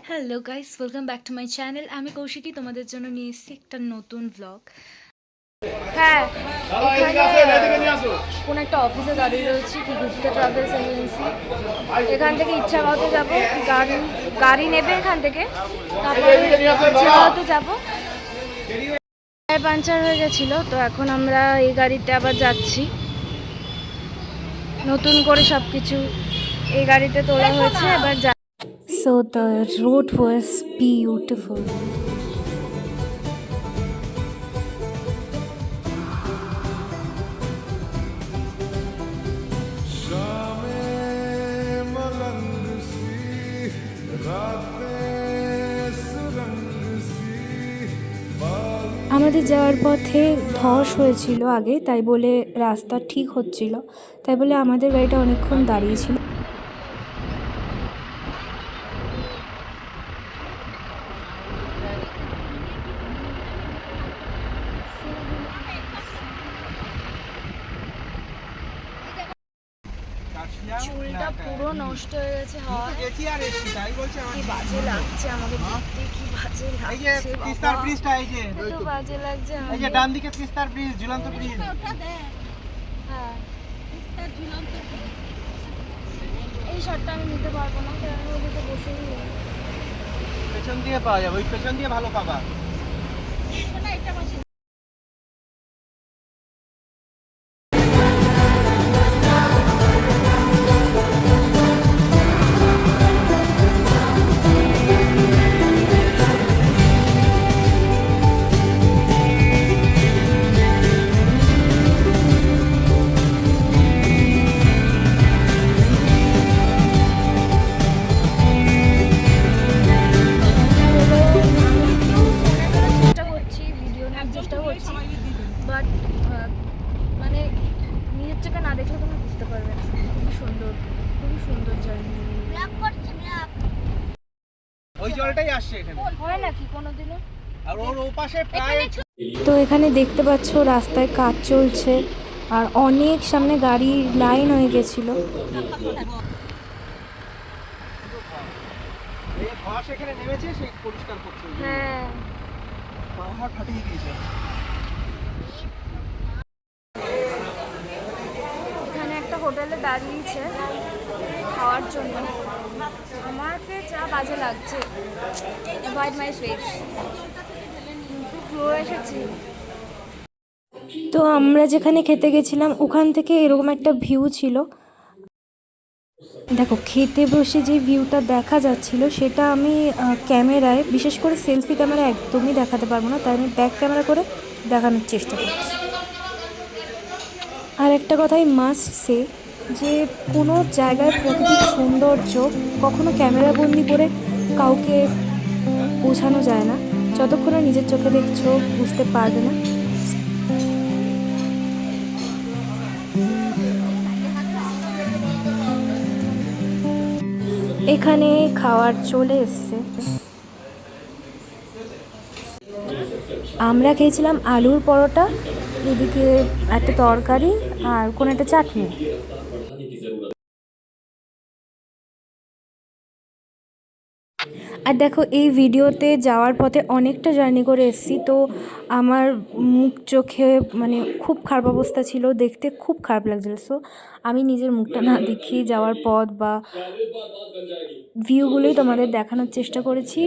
Hello guys, welcome back to my channel. আমি কৌশিকী, তোমাদের জন্য নিয়ে এসেছি একটা নতুন ব্লগ। হ্যাঁ, কোনো একটা অফিসে দাঁড়িয়ে রয়েছি, কি গুপ্তা ট্রাভেলস এজেন্সি। এখান থেকে ইচ্ছাগত যাবো, গাড়ি নেবে এখান থেকে, তারপরে ইচ্ছাগত যাবো। টায়ার পাঞ্চার হয়ে গেছিলো, তো এখন আমরা এই গাড়িতে আবার যাচ্ছি। নতুন করে সব কিছু এই গাড়িতে তোলা হয়েছে, এবার যা। So the road was beautiful. আমাদের যাওয়ার পথে ধস হয়েছিল আগে, তাই বলে রাস্তা ঠিক হচ্ছিল, তাই বলে আমাদের গাড়িটা অনেকক্ষণ দাঁড়িয়েছিল। চুলটা পুরো নষ্ট হয়ে গেছে, কি বাজে লাগছে আমাকে দেখতে, কি বাজে লাগছে, এত বাজে লাগছে। এই যে ডান দিকে তিস্তার ব্রিজ, ঝুলন্ত ব্রিজ। হ্যাঁ, এই শটটা আমি নিতে পারবো না, কারণ ওদিকে বসেই পেছন দিয়ে পাওয়া যাবে, ওই পেছন দিয়ে ভালো পাবা। বাট মানে নিজের চোখে না দেখলে তুমি বুঝতে পারবে না। খুবই সুন্দর জার্নি। ওই জলটাই আসছে এখানে, হয় নাকি কোনোদিনও? আর ওর ওপাশে প্রায়। তো এখানে দেখতে পাচ্ছ রাস্তায় কাজ চলছে, আর অনেক সামনে গাড়ির লাইন হয়ে গেছিল। এই ঘাস এখানে নেমেছে, সেই পরিষ্কার করছে। হ্যাঁ, পাহাড় ফাটিয়ে দিয়েছে। এখানে একটা হোটেলে দাঁড়িয়েছে খাওয়ার জন্য। আমাকে চা বাজে লাগছে, অ্যাভয়েড মাই ফেস, এসেছি। তো আমরা যেখানে খেতে গেছিলাম ওখান থেকে এরকম একটা ভিউ ছিল। দেখো, খেতে বসে যে ভিউটা দেখা যাচ্ছিল সেটা আমি ক্যামেরায়, বিশেষ করে সেলফি ক্যামেরা একদমই দেখাতে পারবো না, তাই আমি ব্যাক ক্যামেরা করে দেখানোর চেষ্টা করছি। আর একটা কথাই মাস্ট সে, যে কোনো জায়গায় প্রাকৃতিক সৌন্দর্য কখনো ক্যামেরা বন্দি করে কাউকে বোঝানো যায় না, যতক্ষণ না নিজের চোখে দেখছো বুঝতে পারবে না। এখানে খাওয়ার চলে এসছে। আমরা খেয়েছিলাম আলুর পরোটা, এদিকে একটা তরকারি আর কোনো একটা চাটনি। আর দেখো, এই ভিডিওতে যাওয়ার পথে অনেকটা জার্নি করে এসেছি, তো আমার মুখ চোখে মানে খুব খারাপ অবস্থা ছিল, দেখতে খুব খারাপ লাগছিল। সো আমি নিজের মুখটা না দেখিয়ে যাওয়ার পথ বা ভিউগুলোই তোমাদের দেখানোর চেষ্টা করেছি।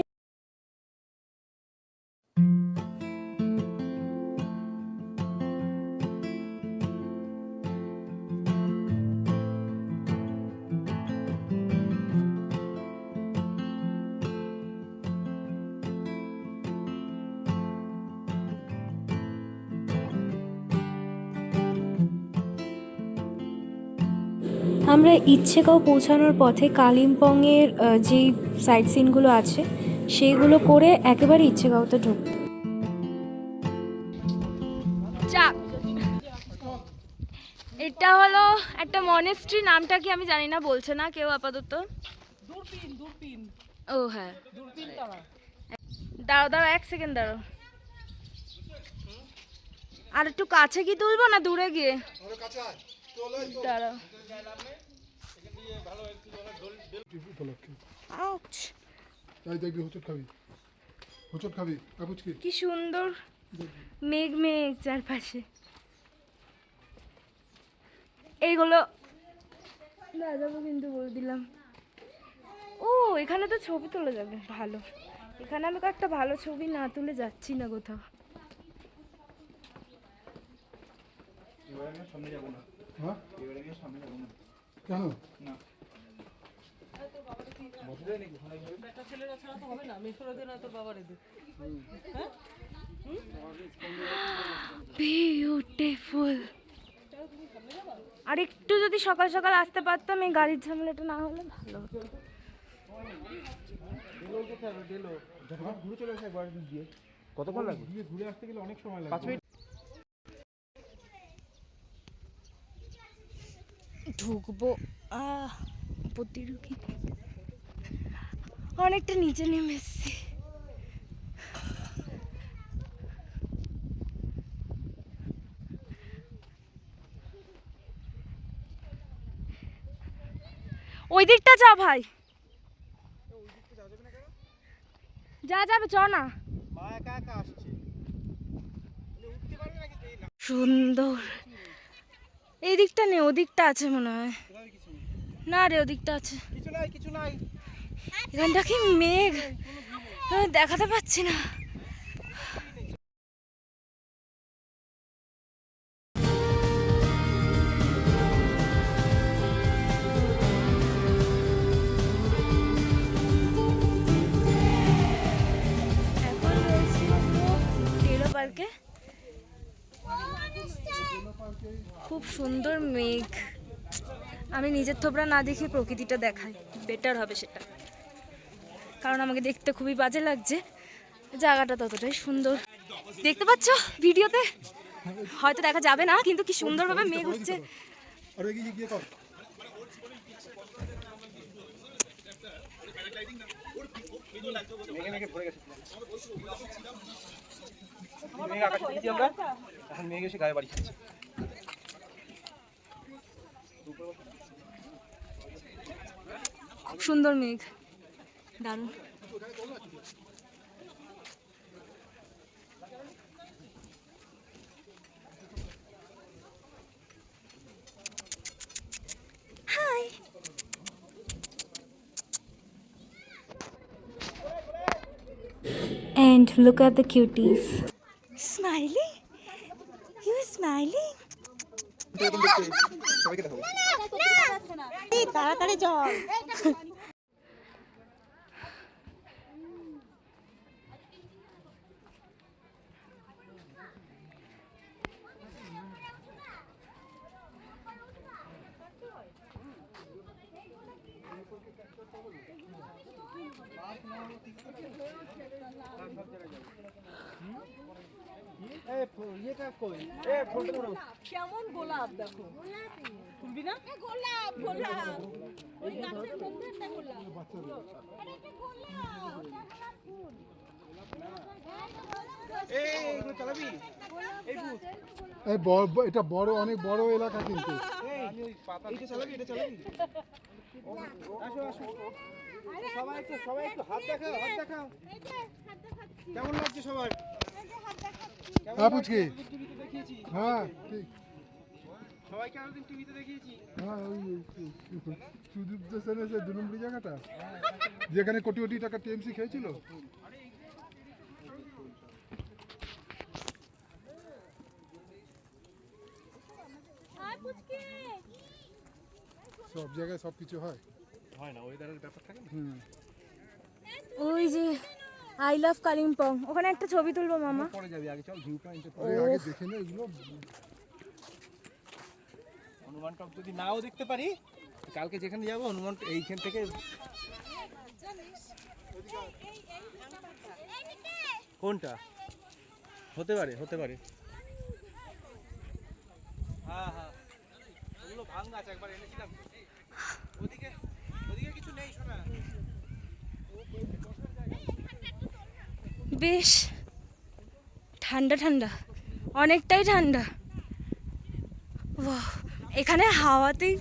আমরা ইচ্ছেগাঁও পৌঁছানোর পথে কালিম্পংয়ের যেই সাইট সিনগুলো আছে সেইগুলো করে একেবারে ইচ্ছেগাঁওতে ঢুকবো। এটা হলো একটা মনেস্ট্রি, নামটা কি আমি জানি না, বলছে না কেউ আপাতত। ও হ্যাঁ, দাঁড়াও দাঁড়াও, এক সেকেন্ড দাঁড়াও। আর একটু কাছে কি তুলবো না দূরে গিয়ে? দাঁড়াও, উপলক্ষে আউচ তাই দেখবি হোঁচট খাবি কাপুচকি কি সুন্দর মেঘ মেঘ চারপাশে। এইগুলো না যাবো কিন্তু বলে দিলাম। ও এখানে তো ছবি তোলা যাবে ভালো। এখানে আমি একটা ভালো ছবি না তুলে যাচ্ছি না কোথাও। হ্যাঁ কেন বিউটিফুল। আর একটু যদি সকাল সকাল আসতে পারতাম, এই গাড়ির ঝামেলাটা না হলে ভালো হতো। ঘুরে চলে আসে একবার দিয়ে কতক্ষণ লাগবে ঘুরে আসতে গেলে অনেক সময় লাগে 5 মিনিট। ঢুকবো উপর দিয়ে ঢুকি, অনেকটা নিচে নেমে এসছি। ওই দিকটা যা ভাই, যা যাবে চ না। মা একা একা আসছে, উঠতে পারবে নাকি দেই না। সুন্দর। এই দিকটা নেই, ওদিকটা আছে মনে হয়। না রে ওদিকটা আছে। কিছু নাই এখানটা কি মেঘ, আমি দেখাতে পাচ্ছি না। এখন রয়েছি টেরো পার্কে। খুব সুন্দর মেঘ। আমি নিজের থোবরা না দেখে প্রকৃতিটা দেখাই, বেটার হবে সেটা, কারণ আমাকে দেখতে খুবই বাজে লাগছে। জায়গাটা ততটাই সুন্দর, দেখতে পাচ্ছ ভিডিওতে হয়তো দেখা যাবে না, কিন্তু কি সুন্দরভাবে মেঘ হচ্ছে। আর গিয়ে কর মেঘে পড়ে গেছে। মেঘ আকাশে দেখেছি আমরা, এখন মেঘ এসে গায়ে বাড়ি খাচ্ছে। খুব সুন্দর মেঘ, দারুণ। High. And look at the cuties. Smiling? You smiling? সবাইকে দেখাবো। তাড়াতাড়ি চল। কেমন গোলাপ দেখো, তুলবি না? গোলাপ গোলাপ ওই গাছের মধ্যে একটা গোলাপ। আরে এটা গোলাপ, এগুলো চালাবি? এই এটা বড়, অনেক বড় এলাকা কিন্তু। এটা চালাবি? আসো সবাই একটু হাত দেখাও। কেমন লাগছে সবার? কাপুচকি টিভিতে দেখিয়েছি। হ্যাঁ ঠিক, সবাইকে আরো দিন টিভিতে দেখিয়েছি। হ্যাঁ ওই সুদীপ সেনের যে 2 নম্বর জায়গাটা যেখানে কোটি কোটি টাকা টিএমসি খেয়েছিল। সব জায়গায় সব কিছু হয় না, ওয়েদারের ব্যাপার থাকে না। ওই যে আই লাভ কালিম্পং, ওখানে একটা ছবি তুলবো মামা। পরে যাবি, আগে চল ভিউ পয়েন্টে। আগে দেখে নে এগুলো। হনুমান টপ যদি নাও দেখতে পারি, কালকে যেখানে যাবো হনুমান এইখান থেকে কোনটা হতে পারে। হ্যাঁ ওগুলো ভাঙা আছে, একবার এনেছিলাম। ওদিকে কিছু নেই শোনা। বেশ ঠান্ডা ঠান্ডা, অনেকটাই ঠান্ডা। বাহ, এখানে হাওয়াতেই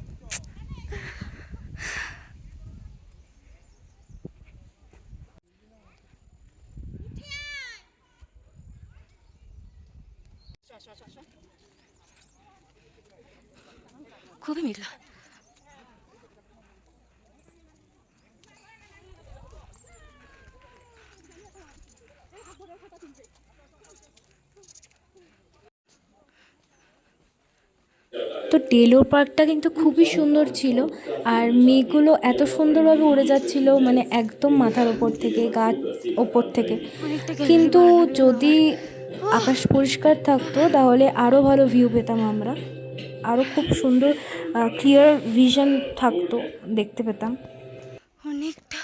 খুবই মেঘলা। তো টেলোর পার্কটা কিন্তু খুবই সুন্দর ছিল, আর মেঘগুলো এত সুন্দরভাবে উড়ে যাচ্ছিল, মানে একদম মাথার ওপর থেকে, গাছ ওপর থেকে। কিন্তু যদি আকাশ পরিষ্কার থাকতো তাহলে আরও ভালো ভিউ পেতাম আমরা, আরও খুব সুন্দর ক্লিয়ার ভিশন থাকতো, দেখতে পেতাম অনেকটা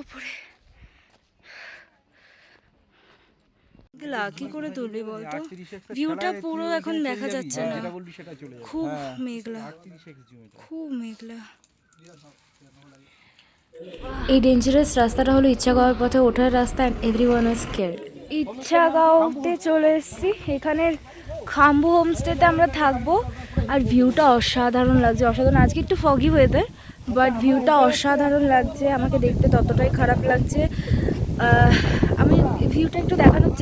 ওপরে। কি করে তুলবি বলতো, ভিউটা পুরো এখন দেখা যাচ্ছে না, খুব মেঘলা, খুব মেঘলা। এই ডেঞ্জারাস রাস্তাটা হলো ইচ্ছাগাঁওয়ের পথে ওঠার রাস্তা, অ্যান্ড এভরিওয়ান ইজ স্কেয়ার্ড। ইচ্ছাগাঁওতে চলে এসেছি, এখানের খাম্বু হোমস্টেতে আমরা থাকবো, আর ভিউটা অসাধারণ লাগছে, অসাধারণ। আজকে একটু ফগি ওয়েদার, বাট ভিউটা অসাধারণ লাগছে, আমাকে দেখতে ততটাই খারাপ লাগছে। আমি ভিউটা একটু দেখানোর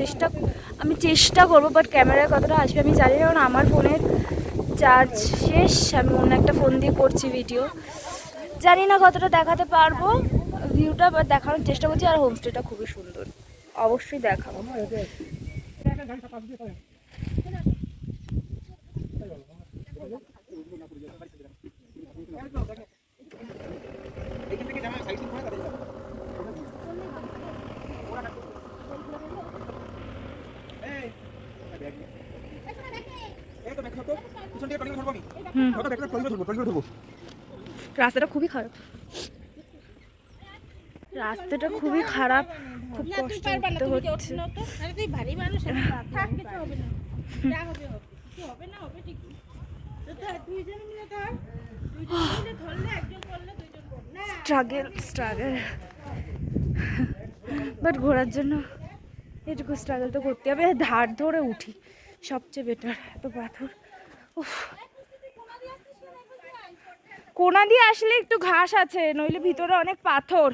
চেষ্টা করবো, বাট ক্যামেরায় কতটা আসবে আমি জানি না, কারণ আমার ফোনের চার্জ শেষ, আমি অন্য একটা ফোন দিয়ে করছি ভিডিও, জানি না কতটা দেখাতে পারবো ভিউটা, বাট দেখানোর চেষ্টা করছি। আর হোমস্টেটা খুবই সুন্দর, অবশ্যই দেখাবো। রাস্তাটা খুবই খারাপ, খুব কষ্ট করতে হচ্ছে। স্ট্রাগল, বাট ঘোরার জন্য এটুকু স্ট্রাগল তো করতে হবে। ধার ধরে উঠি সবচেয়ে বেটার, এত পাথর। কোনা দিয়ে আসলে একটু ঘাস আছে, নইলে ভিতরে অনেক পাথর।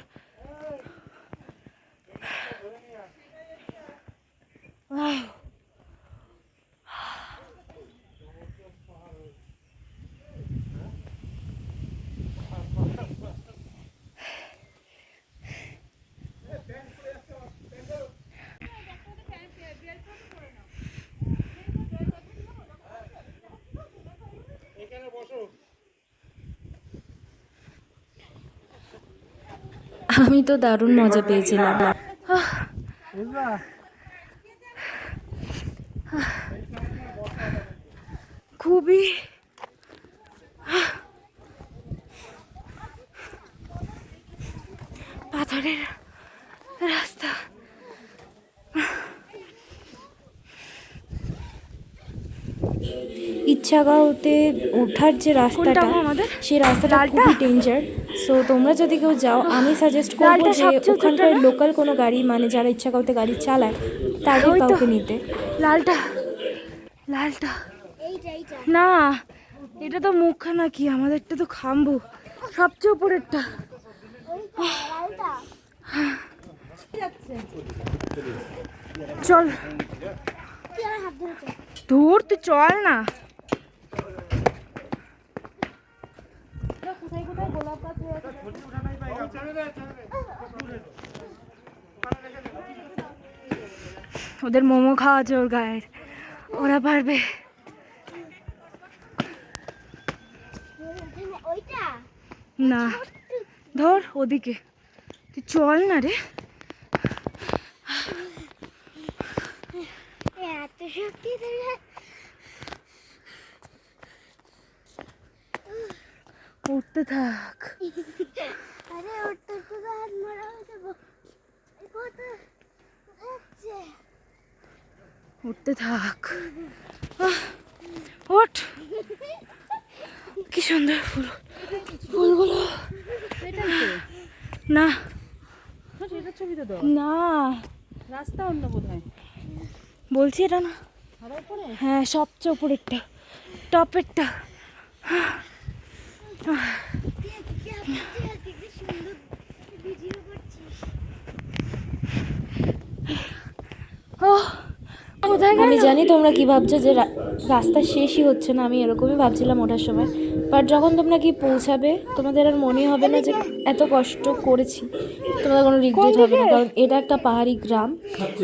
আমি তো দারুণ মজা পেয়েছিলাম। খুবই পাথরের রাস্তা, ইচ্ছাগাঁওতে ওঠার যে রাস্তাটা, সেই রাস্তাটা খুবই ডেঞ্জার। সো তোমরা যদি কেউ যাও, আমি সাজেস্ট করবো যে ওখানকার লোকাল কোনো গাড়ি, মানে যারা ইচ্ছাগাঁওতে গাড়ি চালায় তাদের কাউকে নিতে। লালটা না, এটা তো মুখখানা, কি আমাদেরটা তো খাম্বু, সবচেয়ে উপরেরটা। চল দূর, তুই চল না। ওদের মোমো খাওয়া আছে ওর গায়ের, ওরা পারবে না। ধর ওদিকে, তুই চল না রে। উঠতে থাক, উঠতে থাক, ওঠ। কি সুন্দর ফুলগুলো। না না, রাস্তা অন্য বোধহয়, বলছি এটা না। হ্যাঁ, সবচেয়ে উপরেরটা, টপেরটা। আমি জানি তোমরা কি ভাবছো, যে রাস্তা শেষই হচ্ছে না। আমি এরকমই ভাবছিলাম ওঠার সময়, বাট যখন তোমরা কি পৌঁছাবে তোমাদের আর মনে হবে না যে এত কষ্ট করেছি, তোমাদের কোনো রিগ্রেট হবে না, কারণ এটা একটা পাহাড়ি গ্রাম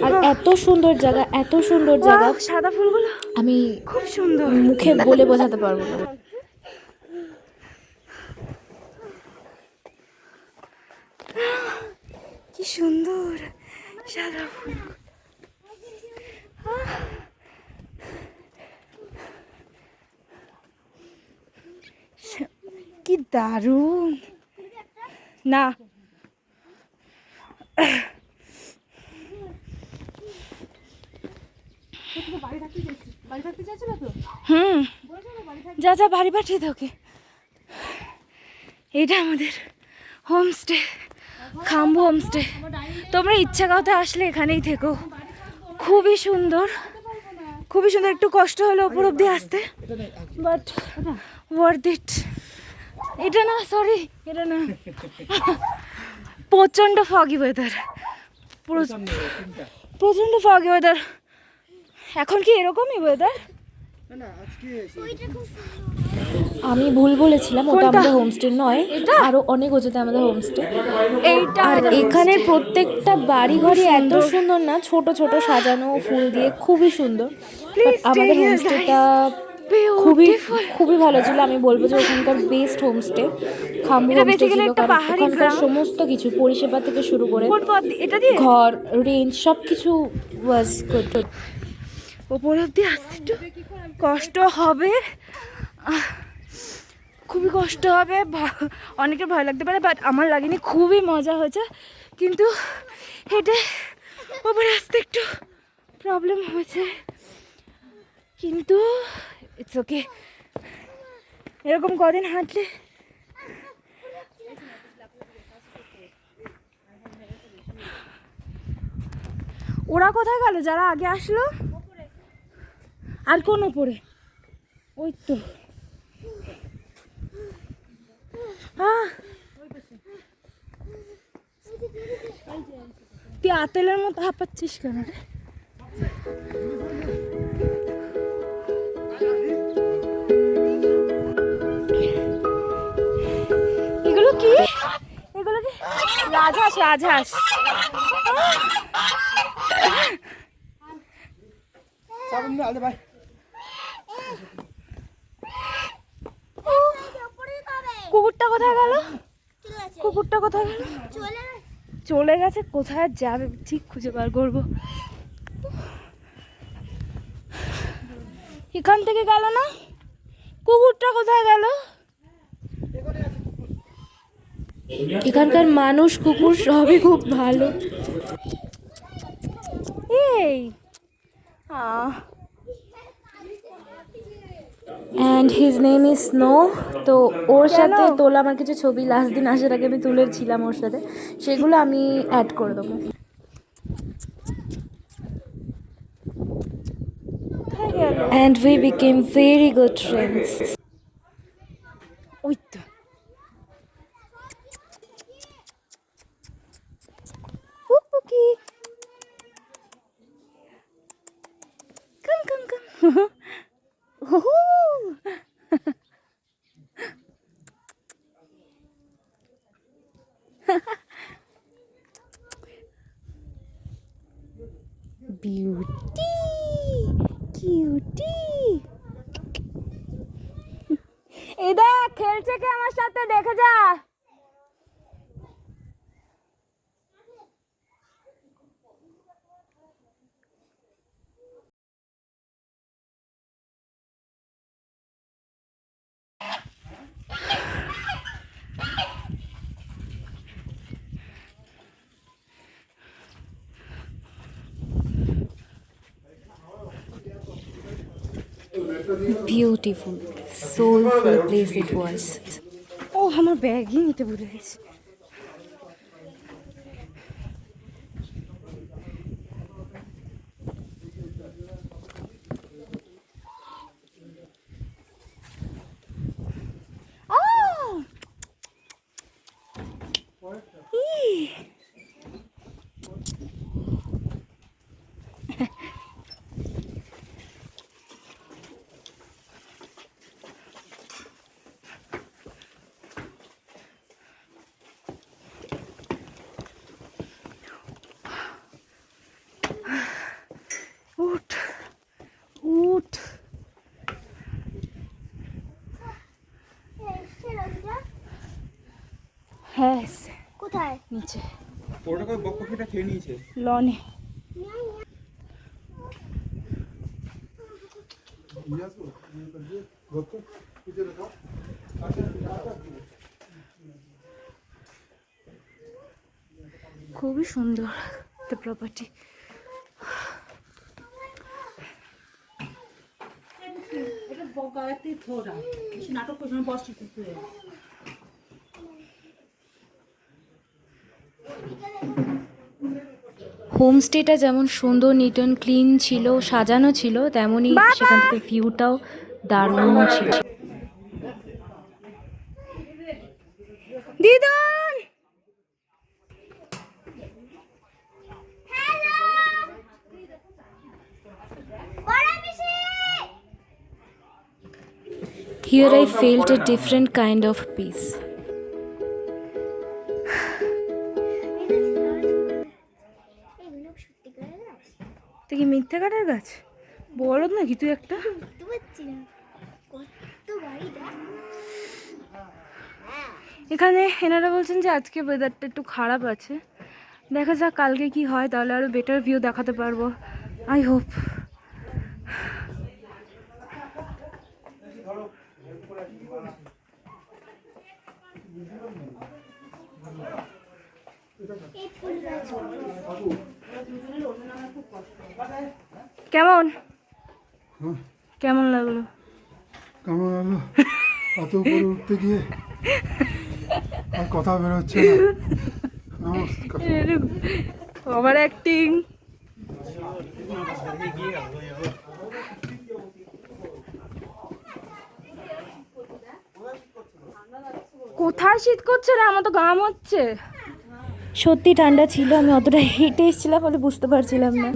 আর এত সুন্দর জায়গা, এত সুন্দর জায়গা, সাদা ফুলগুলো আমি খুব সুন্দর। মুখে বলে বোঝাতে পারবো না। কি সুন্দর সাদা ফুল। কি দারুণ না। হুম, যা যা বাড়ি পাঠিয়ে তোকে। এটা আমাদের হোমস্টে, খাম্বু হোমস্টে। তোমরা ইচ্ছাকৃত আসলে এখানেই থেকো, খুবই সুন্দর, খুবই সুন্দর। একটু কষ্ট হলো ওপর অব্দি আসতে, বাট ওয়ার্থ ইট। এটা না, সরি এটা না, প্রচণ্ড ফগি ওয়েদার, প্রচণ্ড ফগি ওয়েদার। এখন কি এরকমই ওয়েদার? আমি ভুল বলেছিলাম, ওটা আমাদের হোমস্টে নয়, আরো অনেক উঁচুতে আমাদের হোমস্টে। এইটা আর এখানে প্রত্যেকটা বাড়ি ঘরই এত সুন্দর না, ছোট ছোট সাজানো ফুল দিয়ে, খুবই সুন্দর। But আমাদের হোমস্টেটা খুবই খুবই ভালো ছিল। আমি বলবো যে ওখানকার বেস্ট হোমস্টে খাম্বু হোমস্টে ছিল, কারণ ওখানকার সমস্ত কিছু পরিষেবা থেকে শুরু করে এটা দিয়ে ঘর, রেঞ্জ, সব কিছু ওয়াজ গুড। ওপর অব্দি আসতে একটু কষ্ট হবে, খুবই কষ্ট হবে, অনেকের ভয় লাগতে পারে, বাট আমার লাগেনি, খুবই মজা হয়েছে। কিন্তু হেঁটে ওপরে আসতে একটু প্রবলেম হয়েছে, কিন্তু ইটস ওকে। এরকম কদিন হাঁটলে ওরা কোথায় গেল যারা আগে আসলো? আর কোন ওপরে? ওই তো তুই আতেলের মতো হাঁপাচ্ছিস কেন রে? এগুলো কি? এগুলো কি? রাজহাঁস, রাজহাঁস। কুকুরটা কোথায় গেল? কুকুরটা কোথায় গেল? চলে গেছে। কোথায় যাবে ঠিক খুঁজে বার করবো। এখান থেকে গেল না, কুকুরটা কোথায় গেল? এখানকার মানুষ, কুকুর সবই খুব ভালো। এই and his name is snow. তো ওর সাথে তোলা আমার কিছু ছবি লাস্ট দিন আসার আগে আমি তুলেছিলাম ওর সাথে, সেগুলো আমি অ্যাড করে দেবো। And we became very good friends. ওই তো Cookie, come come come. Beauty, cutie. এই দেখ খেলছে কে আমার সাথে, দেখে যা। Beautiful, soulful place it was. ও আমার ব্যাগই নিতে ভুলে গেছি। হ্যাঁ এসছে কোথায়? নিচে ওটা করে বকপকিটা খেয়ে নিয়েছে। লনে। খুবই সুন্দর দ্য প্রপার্টি। হোমস্টেটা যেমন সুন্দর নিট অ্যান্ড ক্লিন ছিল, সাজানো ছিল, তেমনই সেখান থেকে ভিউটাও দারুণ ছিল। দিদন Here I felt a different kind of peace. এগুলো সত্যিকারের গাছ? তুই কি মিথ্যা কাটার গাছ? বলদ নাকি তুই একটা? বুঝতে পারছি না কত বাড়ি দেখ। এখানে এনারা বলছেন যে আজকে ওয়েদারটা একটু খারাপ আছে, দেখা যাক কালকে কি হয়, তাহলে আরো বেটার ভিউ দেখাতে পারবো আই হোপ। এই ফুল গাছ কেমন কেমন লাগলো? কেমন আলো এত উপরে উঠতে গিয়ে আর কথা বেরোচ্ছে না। নমস্কার। Over acting. কোথায় শীত করছে রে, আমার তো গাম হচ্ছে। সত্যি ঠান্ডা ছিল, আমি অতটা হেঁটে এসেছিলাম বলে বুঝতে পারছিলাম না।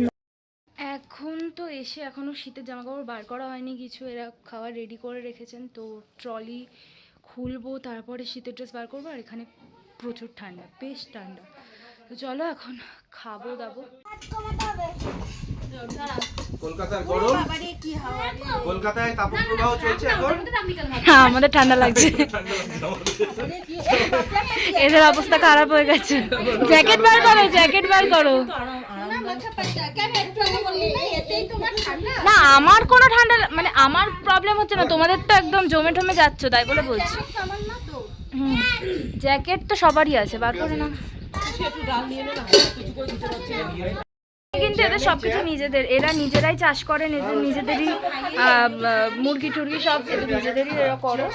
এখন তো এসে এখনও শীতের জামা কাপড় বার করা হয়নি কিছু, এরা খাবার রেডি করে রেখেছেন, তো ট্রলি খুলবো তারপরে শীতের ড্রেস বার করবো। আর এখানে প্রচুর ঠান্ডা, বেশ ঠান্ডা। তো চলো এখন খাবো দাবো। কলকাতার গরম, কলকাতায় তাপপ্রবাহ চলছে এখন। হ্যাঁ আমাদের ঠান্ডা লাগছে, এদের অবস্থা খারাপ হয়ে গেছে। জ্যাকেট বার করো, জ্যাকেট বার করো। না আমার কোনো ঠান্ডা মানে আমার প্রবলেম হচ্ছে না, তোমাদের তো একদম জমে টমে যাচ্ছ তাই বলে বলছি। জ্যাকেট তো সবারই আছে, বার করে না। কিন্তু এদের সবকিছু নিজেদের, এরা নিজেরাই চাষ করে, নিজেদেরই মুরগি টুরগি সব এদের নিজেদেরই এরা করে।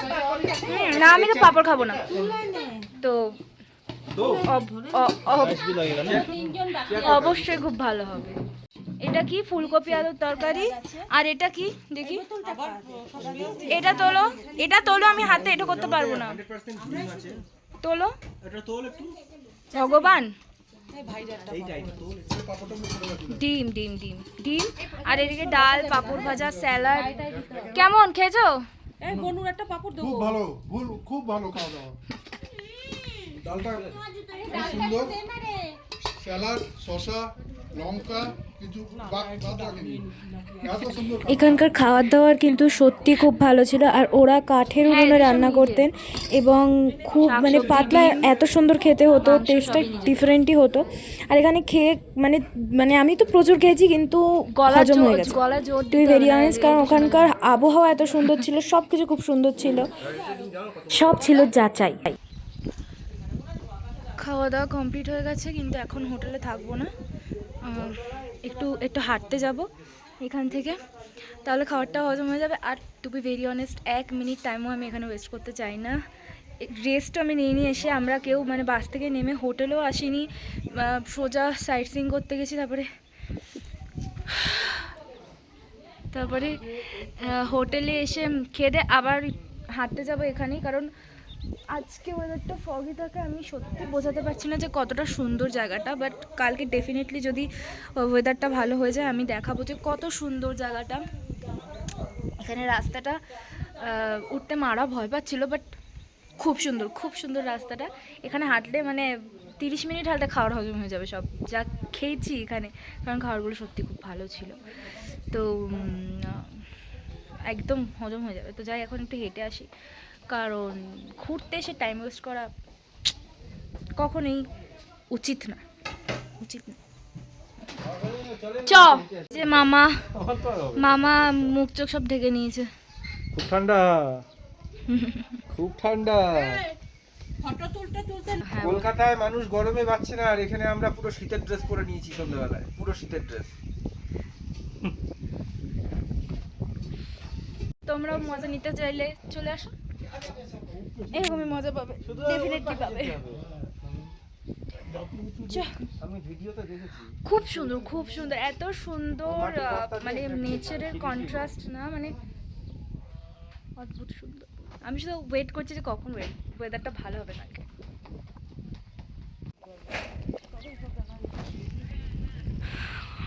না আমি তো পাপড় খাবো না তো অবশ্যই খুব ভালো হবে। এটা কি ফুলকপি আলুর তরকারি, আর এটা কি দেখি, এটা তোলো, এটা তোলো, আমি হাতে এটা করতে পারবো না, তোলো ভগবান। ডিম ডিম ডিম ডিম, আর এদিকে ডাল, পাঁপড় ভাজা, স্যালাড। কেমন খেয়েছো? খুব ভালো, খুব ভালো খাওয়া দাওয়া। ডালটা খুব সুন্দর, স্যালাড, শসা, লঙ্কা কিছু বাদ রাখিনি। এত সুন্দর এখানকার খাবার দাবার কিন্তু সত্যি খুব ভালো ছিল, আর ওরা কাঠের উনুনে রান্না করতেন এবং খুব মানে পাতলা, এত সুন্দর খেতে হতো, টেস্টটা ডিফারেন্টই হতো। আর এখানে খেয়ে মানে মানে আমি তো প্রচুর খেয়েছি কিন্তু হজম হয়ে গেছে, টু বি ভেরি অনেস্ট, কারণ ওখানকার আবহাওয়া এত সুন্দর ছিল, সব কিছু খুব সুন্দর ছিল, সব ছিল যাচাই। খাওয়া দাওয়া কমপ্লিট হয়ে গেছে, কিন্তু এখন হোটেলে থাকবো না, একটু একটু হাঁটতে যাব এখান থেকে, তাহলে খাবারটাও হজম হয়ে যাবে। আর to be very honest 1 minute টাইমও আমি এখানে ওয়েস্ট করতে চাই না। রেস্টও আমি নিয়ে নিয়ে এসে, আমরা কেউ মানে বাস থেকে নেমে হোটেলেও আসিনি, সোজা সাইট সিইং করতে গেছি, তারপরে হোটেলে এসে খেয়ে আবার হাঁটতে যাব এখানেই, কারণ আজকে ওয়েদারটা ফগি থাকে, আমি সত্যি বোঝাতে পারছি না যে কতটা সুন্দর জায়গাটা, বাট কালকে ডেফিনেটলি যদি ওয়েদারটা ভালো হয়ে যায় আমি দেখাবো যে কত সুন্দর জায়গাটা। এখানে রাস্তাটা উঠতে মারা ভয় পাচ্ছিল, বাট খুব সুন্দর, খুব সুন্দর রাস্তাটা। এখানে হাঁটলে মানে 30 মিনিট হাঁটলে খাওয়ার হজম হয়ে যাবে সব যা খেয়েছি এখানে, কারণ খাবারগুলো সত্যি খুব ভালো ছিল, তো একদম হজম হয়ে যাবে। তো যাই এখন একটু হেঁটে আসি, কারণ ঘুরতে এসে টাইম ওয়েস্ট করা কখনোই উচিত না। চ যে মামা মামা মুখ চোখ সব ঢেকে নিয়েছে। খুব ঠান্ডা, খুব ঠান্ডা। কলকাতায় মানুষ গরমে বাঁচছে না, আর এখানে আমরা পুরো শীতের ড্রেস পরে নিয়েছি সন্ধ্যাবেলায়, পুরো শীতের ড্রেস। তোমরাও মজা নিতে চাইলে চলে আসো, এরকমই মজা পাবে, ডেফিনেটলি পাবে। আমি ভিডিওতে দেখেছি, খুব সুন্দর, খুব সুন্দর, এত সুন্দর মানে নেচারের কন্ট্রাস্ট না, মানে অদ্ভুত সুন্দর। আমি শুধু ওয়েট করছি যে কখন ওয়েদারটা ভালো হবে কালকে।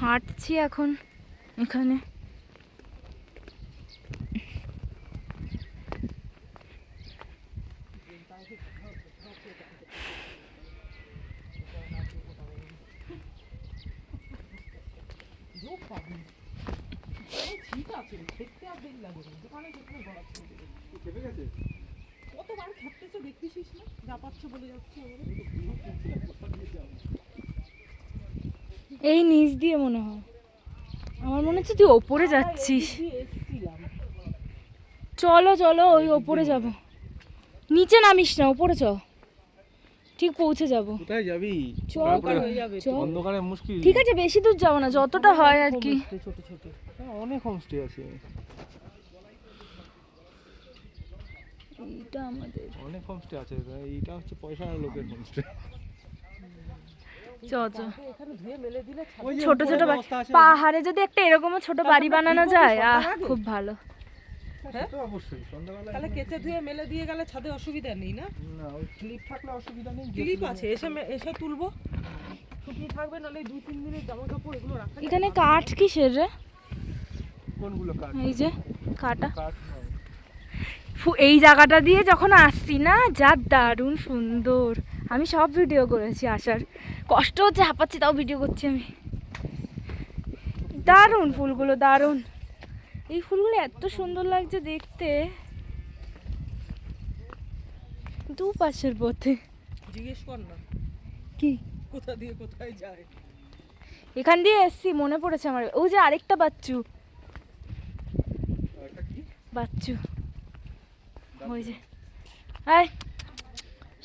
হাঁটছি এখন এখানে। এই নিচ দিয়ে মনে হয়, আমার মনে হচ্ছে তুই ওপরে যাচ্ছিস। চলো চলো ওই ওপরে যাব, নিচে নামিস না, ওপরে চ, ঠিক পৌঁছে যাব। কোথায় যাবি? অন্ধকারে মুশকিল। ঠিক আছে, বেশি দূর যাবো না, যতটা হয় আর কি। ছোট ছোট অনেক হোমস্টে আছে, এইটা আমাদের অনেক হোমস্টে আছে। এইটা হচ্ছে পয়সার লোকের হোমস্টে। চ চ, ছোট ছোট পাহাড়ে যদি একটা এরকম ছোট বাড়ি বানানো যায়, খুব ভালো। তো অবশ্যই সন্ধ্যাবেলা তাহলে কেচে ধুয়ে মেলে দিয়ে গেলে ছাদে অসুবিধা নেই না? না, ওই ক্লিপ থাকলে অসুবিধা নেই। ক্লিপ আছে, এসে তুলবো, শুকিয়ে থাকবে, নাহলে 2-3 দিনের জামা কাপড় এগুলো রাখা। এখানে কাঠ কিসের রে? কোনগুলো কাট? এই যে কাটা। কাট এই জায়গাটা দিয়ে যখন আসছি না, যা দারুণ সুন্দর। আমি সব ভিডিও করেছি, আসার কষ্ট হচ্ছে, হাঁপাচ্ছি, তাও ভিডিও করছি আমি। দারুণ ফুলগুলো, দারুণ। এই ফুলগুলো এত সুন্দর লাগছে দেখতে, দুপাশের পথে। জিজ্ঞেস কর না কি কোথা দিয়ে কোথায় যায়। এখান দিয়ে এসছি, মনে পড়েছে আমার। ওই যে আরেকটা বাচ্চু, বাচ্চু ওই যে। আয়,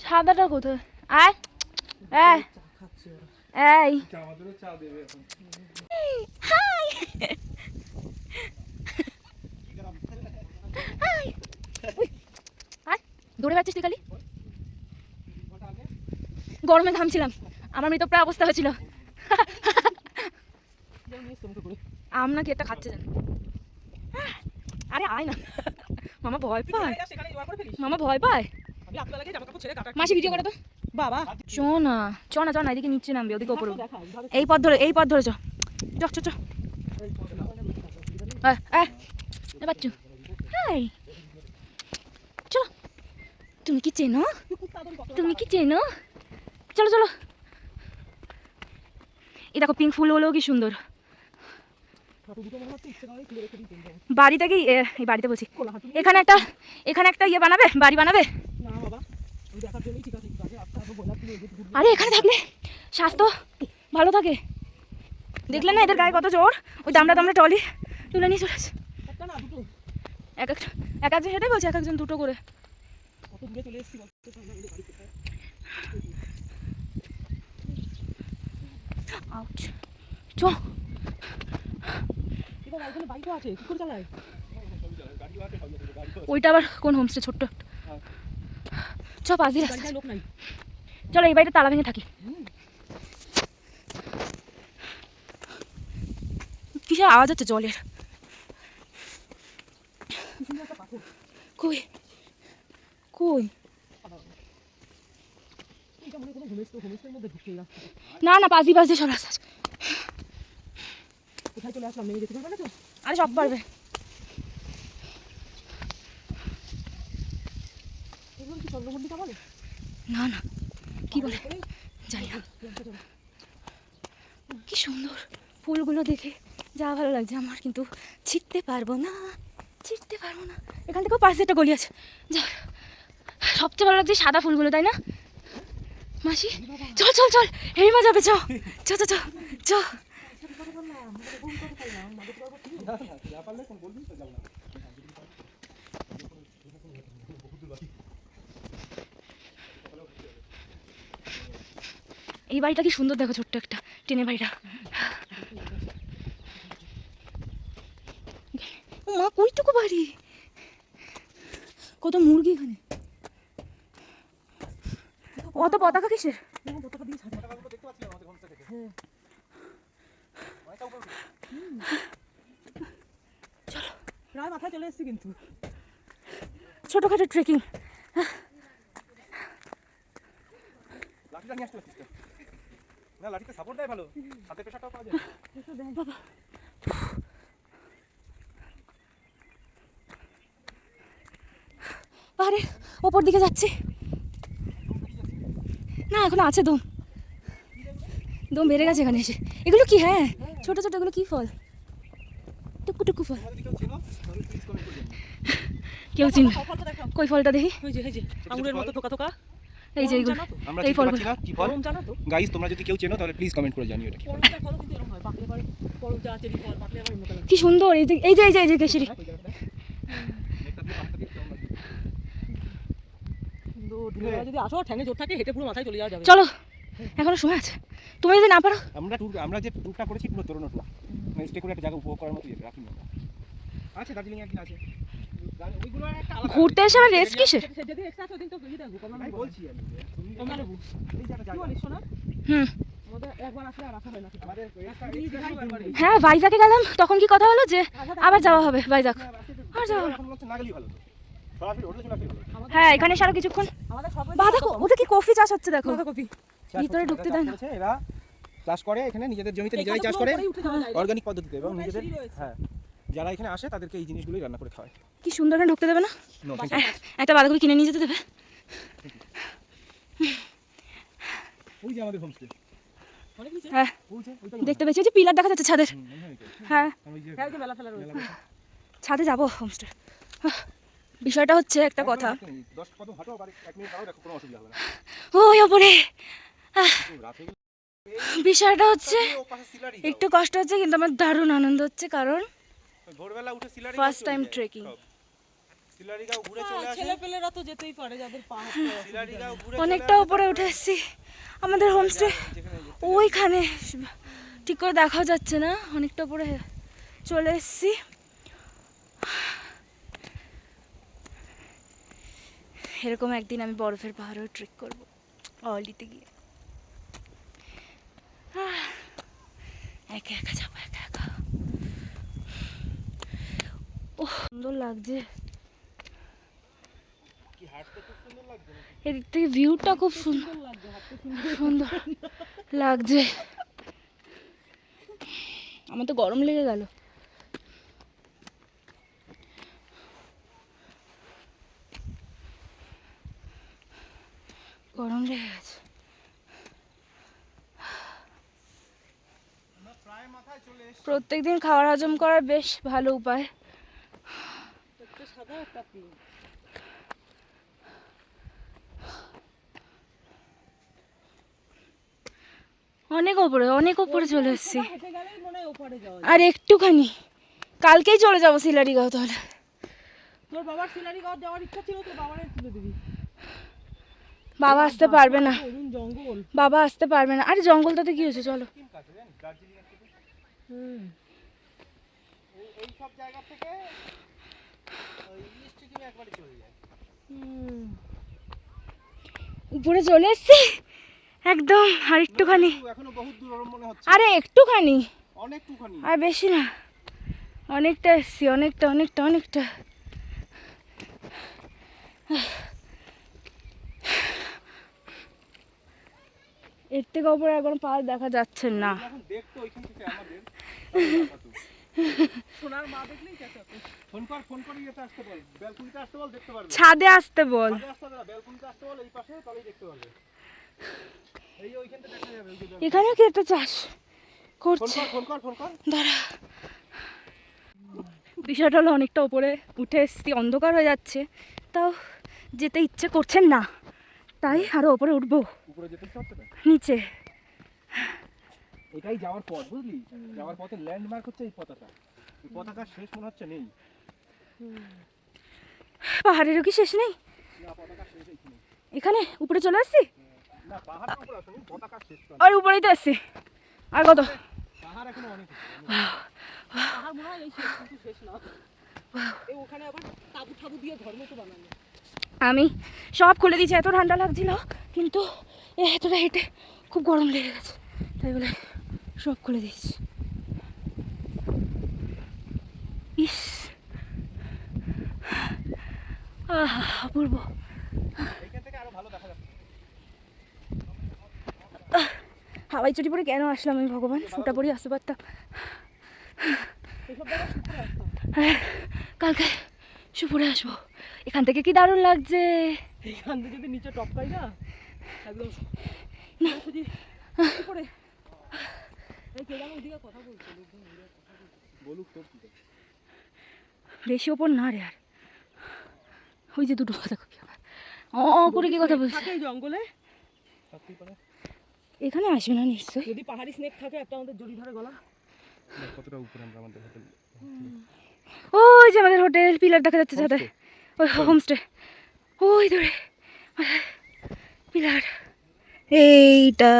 সাদাটা কোথায়? আয় এই এই, আমাদেরও চা দেবে এখন। হাই হাই, দৌড়ে যাচ্ছিস তুই খালি? গরমে ঘামছিলাম, আমার মৃতপ্রায় অবস্থা হয়েছিল। আম নাকি একটা খাচ্ছে যেন। আরে আয় না, মামা ভয় পায়, মামা ভয় পায়। মাসি ভিডিও করে তো বাবা। চ না চ না চ না, এদিকে নিচে নামবে, ওদিকে ওপরে। এই পথ ধরে, এই পথ ধরে চ চ চ চ। বাচ্চু হাই, চলো। তুমি কি চেনো? তুমি কি চেনো? চলো চলো। এই দেখো পিঙ্ক ফুলগুলো কি সুন্দর। বাড়ি থেকেই, এই বাড়িতে বলছি, এখানে একটা ইয়ে বানাবে, বাড়ি বানাবে। আরে এখানে থাকলে স্বাস্থ্য ভালো থাকে। দেখলে না এদের গায়ে কত জোর, ওই দামড়া ট্রলি তুলে নিয়ে চলেছে। এক একজন, সেটাই বলছে, এক একজন দুটো করে। আউচ, চ। ওইটা আবার কোন হোমস্টে? ছোট্ট চ, পাঁচ দিন চলো। এই বাড়িতে তালা ভেঙে থাকি। কিসের আওয়াজ হচ্ছে জলের? কই কই? না না, পাঁচ দিয়ে সব রাস্তা আছে। আরে সব পারবে। না না, কি বলে জানি না। কি সুন্দর ফুলগুলো দেখে যা ভালো লাগছে আমার, কিন্তু ছিটতে পারবো না। এখান থেকেও পাশে একটা গলি আছে, যা সবচেয়ে ভালো লাগছে সাদা ফুলগুলো, তাই না? মাসি চল চল চল, হেভি মজা হবে, চ চ চ চ চ। যা পারলে ফোন বলবি তো, যাবো না। এই বাড়িটা কি সুন্দর দেখো, ছোট্ট একটা টিনের বাড়িটা। ও মা, কইটুকু বাড়ি, কত মুরগি এখানে। অত পতাকা কিসের? প্রায় মাথায় চলে এসেছি কিন্তু। ছোটখাটো ট্রেকিং। লাঠিটা নিয়ে আসতে পারছিস তো? না, লাঠিটা সাপোর্ট দেয় ভালো, হাতে প্রেশারটাও পাওয়া যায়। বাবা, পাহাড়ে ওপর দিকে যাচ্ছি। না, এখন আছে দম, দম বেড়ে গেছে এখানে এসে। এগুলো কি? হ্যাঁ, ছোট ছোট, এগুলো কি ফল? টুকু টুকু ফল। যদি কেউ চেনো তাহলে প্লিজ কমেন্ট করে জানিও। কেউ চিন? ফলটা দেখাও। কই ফলটা দেখি। ওই যে আঙুরের মতো থোকা থোকা। এই যে এইগুলো, আমরা এই চিনতে ফলগুলো। পারছি না কি ফল। গরম জানো তো? গাইস, তোমরা যদি কেউ চেনো তাহলে প্লিজ কমেন্ট করে জানিও এটা কি। করমচা ফলও কিন্তু এরকম হয়, পাকলে পরে করমচা চেরি ফল পাকলে আবার অন্য কালার। কি সুন্দর, এই যে এই যে এই যে এই যে কেশরি। কিন্তু ঢিলেরা যদি আসো, ঠ্যাঙে জোর থাকে, হেঁটে পুরো মাথায় চলে যাওয়া যাবে। চলো, এখনো সময় আছে। তুমি যদি না পারো, আমরা যে ট্যুরটা করেছি পুরো তরুণ ট্যুর, স্টে করে একটা জায়গা উপভোগ করার মতো রাখি না। আছে দার্জিলিং একদিন আছে, ওইগুলো একটা আলাদা। ঘুরতে এসে আবার রেস্ট কিসের? সে যদি এক্সট্রা আছে দিন তো ফ্রি থাকবো, কমলা আমি নেবো। বলছি আমি তুমি কমলা নেবো। এই জায়গা কি বলিস শোনা? হুম, আমাদের একবার আসলে আর আসা হয় না। আমাদের হ্যাঁ, ভাইজাকে গেলাম, তখন কি কথা হলো যে আবার যাওয়া হবে ভাইজাক। আর যাওয়া হবে। এখন হচ্ছে না গেলেই ভালো তো, সরাসরি হোটেলে চলে আসলেই ভালো। হ্যাঁ, এখানে এসে আরো কিছুক্ষণ। আমাদের সব বা দেখো, ওটা কি কফি চাষ হচ্ছে দেখো। বাঁধাকপি। ভিতরে ঢুকতে দেয় না। এরা চাষ করে এখানে, নিজেদের জমিতে নিজেরাই চাষ করে অর্গানিক পদ্ধতিতে, এবং নিজেদের, হ্যাঁ, যারা এখানে আসে তাদেরকে এই জিনিসগুলোই রান্না করে খাওয়ায়। কি সুন্দর, এখানে ঢুকতে দেবে না? No, thank you. একটা বাঁধাকপি কিনে নিয়ে যেতে দেবে। ওই যে আমাদের হোমস্টে, হ্যাঁ, ওই যে ওইটা দেখতে পেয়েছি, ওই যে পিলার দেখা যাচ্ছে ছাদের। হ্যাঁ, ওই যে হ্যাঁ, ওই যে মেলা ফেলা রয়েছে। ছাদে যাবো হোমস্টে। বিষয়টা হচ্ছে একটা কথা, 10 কদম হাঁটো আর 1 মিনিট দাঁড়াও, দেখো কোনো অসুবিধা হবে না। ওই ওপরে কিন্তু রাত হয়ে গেলে বিষয়টা হচ্ছে ও পাশে সিলারি একটু কষ্ট হচ্ছে, কিন্তু আমার দারুণ আনন্দ হচ্ছে, কারণ ভোরবেলা উঠে সিলারি ফার্স্ট টাইম ট্রেকিং। সিলারি গাও ঘুরে চলে আসে, ছেলে পেলেরা তো যেতেই পারে, যাদের পা সিলারি গাও ঘুরে অনেকটা উপরে উঠে এসেছি। আমাদের হোমস্টে ওইখানে, ঠিক করে দেখা যাচ্ছে না, অনেকটা উপরে চলে এসেছি। এরকম একদিন আমি বরফের পাহাড়েও ট্রেক করবো, অলিতে গিয়ে। একা একা যাবো, একা একা। ও সুন্দর লাগছে, কি হাঁটতে খুব সুন্দর লাগছে। এদিক থেকে ভিউটা খুব সুন্দর সুন্দর লাগছে। আমার তো গরম লেগে গেল। গরম লেগে গেছে। প্রত্যেকদিন খাবার হজম করার বেশ ভালো উপায়। সাদা একটা পিঙ্ক। অনেক উপরে চলে এসেছি। হেঁটে গেলেই মনে হয় ওপারে যাওয়া যায়। আর একটুখানি, কালকেই চলে যাবো শিলারিগাঁও। তাহলে তোর বাবার শিলারিগাঁও যাওয়ার ইচ্ছা ছিল, তোর বাবারে তুলে দিবি। বাবা আসতে পারবে না, অরুণ জঙ্গল। বাবা আসতে পারবে না। আরে জঙ্গলটাতে কি হয়েছে, চলো। এই সব জায়গা থেকে ওই ইস্ট সিকিমে একবারে চলে যায়। উপরে চলে এসেছি একদম। আর একটুখানি, এখনো বহুত দূর ওরম মনে হচ্ছে, আরে একটুখানি, অনেকটুখানি। আর বেশি না, অনেকটা এসছি, অনেকটা অনেকটা অনেকটা। এর থেকে ওপরে এখন পাহাড় দেখা যাচ্ছে না। এখন দেখতো ওইখান থেকে আমাদের সোনার মা দেখলেই চেঁচাতো। ফোন করে ইয়েতে আসতে বল, ব্যালকনিতে আসতে বল, দেখতে পারবে। ছাদে আসতে বল। ছাদে আসতে হবে না, ব্যালকনিতে আসতে বল, এই পাশে, তাহলেই দেখতে পারবে। এই যে ওইখানটা দেখা যাবে, ওই যে এখানেও কি একটা চাষ করছে? ফোন কর। দাঁড়া, বিষয়টা হলো অনেকটা উপরে উঠে এসছি, অন্ধকার হয়ে যাচ্ছে, তাও যেতে ইচ্ছে করছে না, তাই আরো উপরে উঠবো। উপরে যেতে ইচ্ছা হচ্ছে না? নিচে এটাই যাওয়ার পথ, বুঝলি? যাওয়ার পথে ল্যান্ডমার্ক হচ্ছে এই পতাকা। এই পতাকা শেষ মনে হচ্ছে নেই। পাহাড়েরও কি শেষ নেই? না, পতাকা শেষ এইখানে। এখানে উপরে চলে আসছি, না, পাহাড়ের উপরে আসুন, পতাকা শেষ তো। আর উপরেই তো আসছি। আর কত? পাহাড় এখনো অনেক আছে। পাহাড় মনে হয় এই শেষ, কিন্তু শেষ না। এই ওখানে আবার তাবু ঠাবু দিয়ে ঘর মতো বানানো। আমি সব খুলে দিয়েছি, এত ঠান্ডা লাগছিল, কিন্তু এতটা হেঁটে খুব গরম লেগে গেছে, তাই বলে সব খুলে দিয়েছি। ইস, অপূর্ব। এইখান থেকে আরো ভালো দেখা যাচ্ছে। হাওয়াই চটি পরে কেন আসলাম আমি ভগবান, ফুটা পরে আসতে পারতাম। হ্যাঁ, কালকে সুপুরে আসবো। এখান থেকে কি দারুণ লাগছে। এইখান থেকে যদি নিচে টপকাই না একদম না যদি উপরে এই কে জানো ওদিকে কথা বলছে, লোকজন ওদিকে কথা বলছে। বলুক তোর কি? বেশি ওপর না রে, আর ওই যে দুটো কথা কবি আবার করে কি কথা বলছে। থাকে এই জঙ্গলে, থাকতেই পারে। এখানে আসবে না নিশ্চয়ই। যদি পাহাড়ি স্নেক থাকে একটা আমাদের জড়ি ধরে গলা। দেখ কতটা উপরে আমরা আমাদের হোটেল। ওই যে আমাদের হোটেল, পিলার দেখা যাচ্ছে সাথে, ওই হোমস্টে ওই দূরে পিলার। এইটা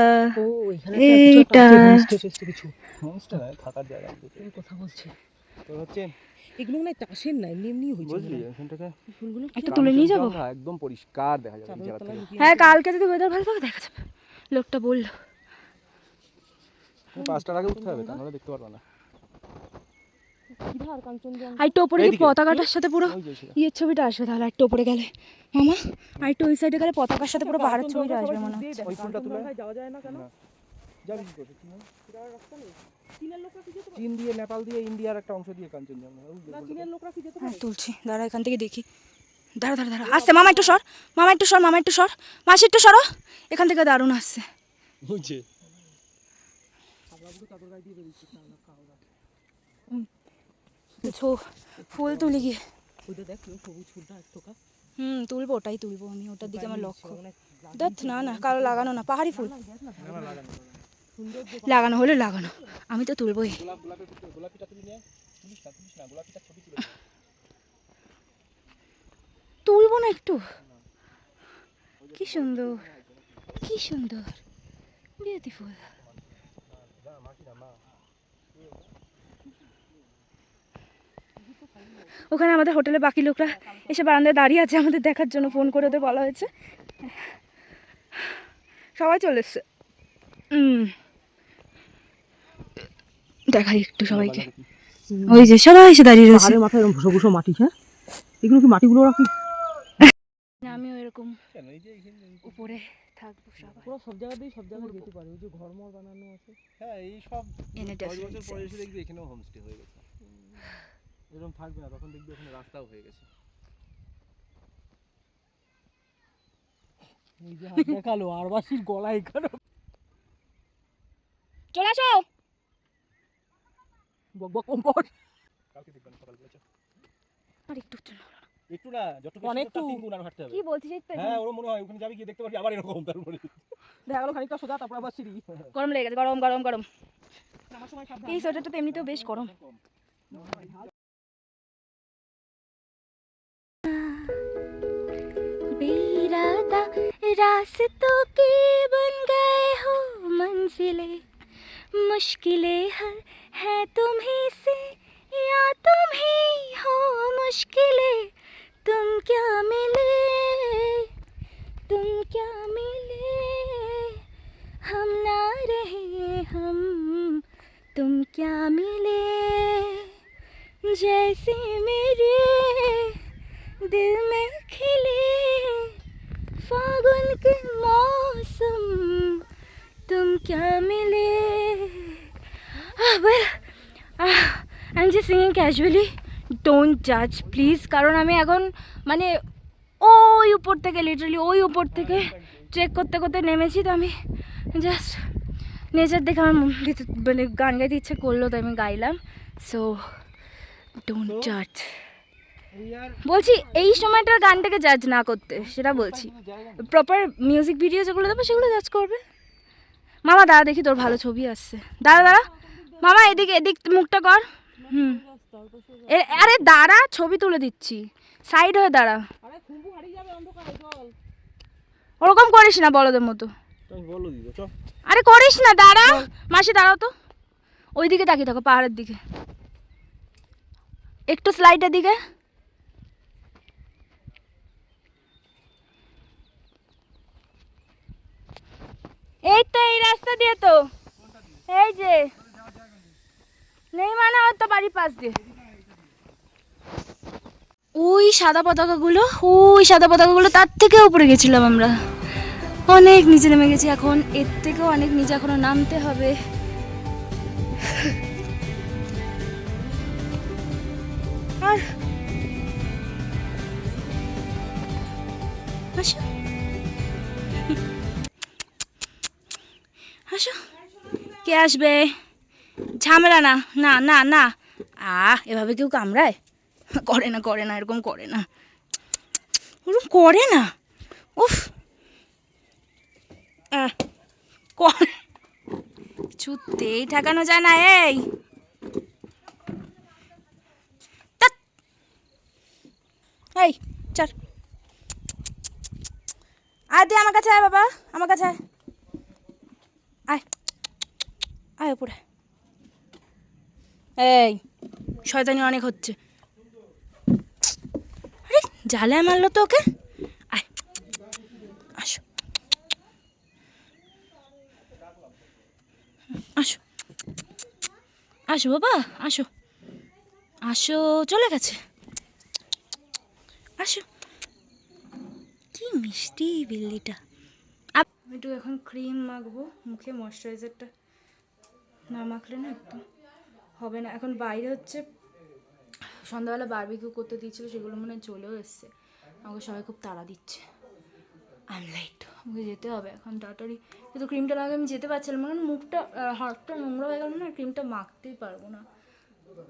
ও এখানে এইটা কিছু হোমস্টে নয়, থাকার জায়গা। কথা বলছে। তো হচ্ছে এগুলো না টাসেন না, এমনি এমনি হয়েছে। বুঝলি এখান থেকে ফুলগুলো একটা তুলে নিয়ে যাবো। কাঞ্চনজঙ্ঘা একদম পরিষ্কার দেখা যাবে এই চাদরের জায়গা তলায় থেকে। লুকিয়ে হ্যাঁ, কালকে যদি ওয়েদার ভালো থাকে দেখা যাবে, লোকটা বললো। 5টার আগে উঠতে হবে, তা নাহলে দেখতে পারবা না। কিধার কাঞ্চনজঙ্ঘা। আর একটু ওপরে গিয়ে এইদিকে। পতাকাটার সাথে পুরো ওই যে সেটা। ইয়ের ছবিটা আসবে, তাহলে একটু ওপরে গেলে মামা, আর একটু ওই সাইডে গেলে পতাকার সাথে পুরো পাহাড়ের ছবিটা আসবে মনে হয়। ওই ফুলটা তুলে যাওয়া যায় না কেন? না। যাবি কি করবে? যাওয়ার রাস্তা নেই। চীনের লোকরা কি যেতে পারে? চীন দিয়ে, নেপাল দিয়ে, ইন্ডিয়ার একটা অংশ দিয়ে কাঞ্চনজঙ্ঘা। না চীনের লোকরা কি যেতে হ্যাঁ পারে? তুলছি, দাঁড়া এখান থেকে দেখি। দাঁড়া দাঁড়া দাঁড়া, আসছে মামা, একটু সর, মামা একটু সর, মামা একটু সর, মাসি একটু সরো, এখান থেকে দারুণ আসছে। বুঝছে। কাবলাগুলো তাদের গায়ে দিয়ে বেরিয়েছে না না খাওয়া। ফুল তুলি গিয়ে। ওইটা দেখ সবুজ ফুলটা এক টোকা। তুলবো, ওটাই তুলবো আমি, ওটার দিকে আমার লক্ষ্য। দেখ না না, কারো লাগানো না, পাহাড়ি ফুল লাগানো হলে লাগানো, আমি তো তুলবোই। গোলাপিটা তুলি নিয়ে, তুলিস না, গোলাপিটা ছবি তুলে। তুলবো না একটু? কি সুন্দর, কি সুন্দর, বিউটিফুল। ওখানে আমাদের হোটেলে বাকি লোকরা এসে বারান্দায় দাঁড়িয়ে আছে আমাদের দেখার জন্য, ফোন করে ওদের বলা হয়েছে, সবাই চলে এসছে। দেখাই একটু সবাইকে, ওই যে সবাই এসে দাঁড়িয়ে রয়েছে। পাহাড়ের মাথায় এরকম ভুসো ভুসো মাটি, হ্যাঁ এগুলো কি মাটিগুলো রাখি? আমিও এরকম উপরে থাকবো, সবাই পুরো সব জায়গাতেই সব জায়গায় যেতে পারে। ওই যে ঘরমর বানানো আছে। হ্যাঁ, এই সব এনে 10 বছর পরে এসে দেখবি এখানেও হোমস্টে হয়ে গেছে। এরকম থাকবে না, তখন দেখবি ওখানে রাস্তাও হয়ে গেছে। এই যে হাত দেখালো আরবাসীর গলা এখানে। চলে আসো। বক বক কম কর। কালকে দেখবেন সকালবেলা চল। আর একটু চলো। একটু না, যতটুকু অনেক সুন্দর তার টু। 3 গুণ আর হাঁটতে হবে। কি বলছিস এই তো? হ্যাঁ, ওর মনে হয় ওখানে যাবি গিয়ে দেখতে পারবি আবার এরকম তার উপরে। দেখা গেলো খানিকটা সোজা, তারপর আবার সিঁড়ি। গরম লেগে গেছে, গরম গরম গরম। আমার সময় সাবধান। এই সোয়েটারটা তো এমনিতেও বেশ গরম। बेइरादा रास्तों की बन गए हो मंजिलें, मुश्किलें है तुम ही से या तुम ही हो मुश्किलें। तुम क्या मिले, तुम क्या मिले, हम ना रहे हम, तुम क्या मिले, जैसे मेरे दिल में खिले फागुन के मौसम, तुम क्या मिले। well, I'm just singing casually, don't judge please, কারণ আমি এখন মানে ওই উপর থেকে লিটারালি ওই উপর থেকে ট্রেক করতে করতে নেমেছি, তো আমি জাস্ট নেচার দেখে আমার মানে গান গাইতে ইচ্ছে করলো, তো আমি গাইলাম। সো ডোন্ট জাজ। বলছি এই সময়টার গানটাকে জাজ না করতে, সেটা বলছি। প্রপার মিউজিক ভিডিও যেগুলো দেবো সেগুলো জাজ করবে। মামা দাঁড়া, দেখি তোর ভালো ছবি আসছে। দাঁড়া দাঁড়া মামা, এদিকে এদিক মুখটা কর। আরে দাঁড়া, ছবি তুলে দিচ্ছি, সাইড হয়ে দাঁড়া। আরে খুম্বু হারিয়ে যাবে অন্ধকারে, চল। ওরকম করিস না বলদের মতো। তুমি বলো দিদি চল। আরে করিস না, দাঁড়া মাসি, দাঁড়াও তো। ওই দিকে তাকিয়ে থাকো, পাহাড়ের দিকে, একটু স্লাইডের দিকে। এই তো এই রাস্তা দিয়ে তো, এই যে নেই মানে তো বাড়ির পাশ দিয়ে। ওই সাদা পতাকাগুলো, ওই সাদা পতাকাগুলো, তার থেকে উপরে গেছিলাম আমরা, অনেক নিচে নেমে গেছি। এখন এর থেকেও অনেক নিচে এখনো নামতে হবে। আর আসো আসো, কে আসবে? ঝামেলা না, না না না। এভাবে কেউ কামড়ায়? করে না করে না, এরকম করে না, ওরকম করে না। উফ, ছুটতেই ঠেকানো যায় না। এই এই চল, আয় তুই আমার কাছে আয় বাবা, আমার কাছে আয়, আয় আয় উপরে। এই শয়তানি অনেক হচ্ছে। আরে জ্বালায় মারলো তো ওকে। আয় আসো আসো আসো বাবা, আসো আসো, চলে গেছে, আসো। কি মিষ্টি বিল্লিটা। আমি একটু এখন ক্রিম মাখবো মুখে, ময়শ্চারাইজারটা না মাখলে না একদম হবে না। এখন বাইরে হচ্ছে সন্ধ্যাবেলা বারবিকিউ করতে দিয়েছিল, সেগুলো মনে হয় চলেও এসছে। আমাকে সবাই খুব তাড়া দিচ্ছে, আই এম লাইট, আমাকে যেতে হবে এখন তাড়াতাড়ি। কিন্তু ক্রিমটা না আমি যেতে পারছিলাম না, কারণ মুখটা হাতটা নোংরা হয়ে গেল না, ক্রিমটা মাখতেই পারবো না,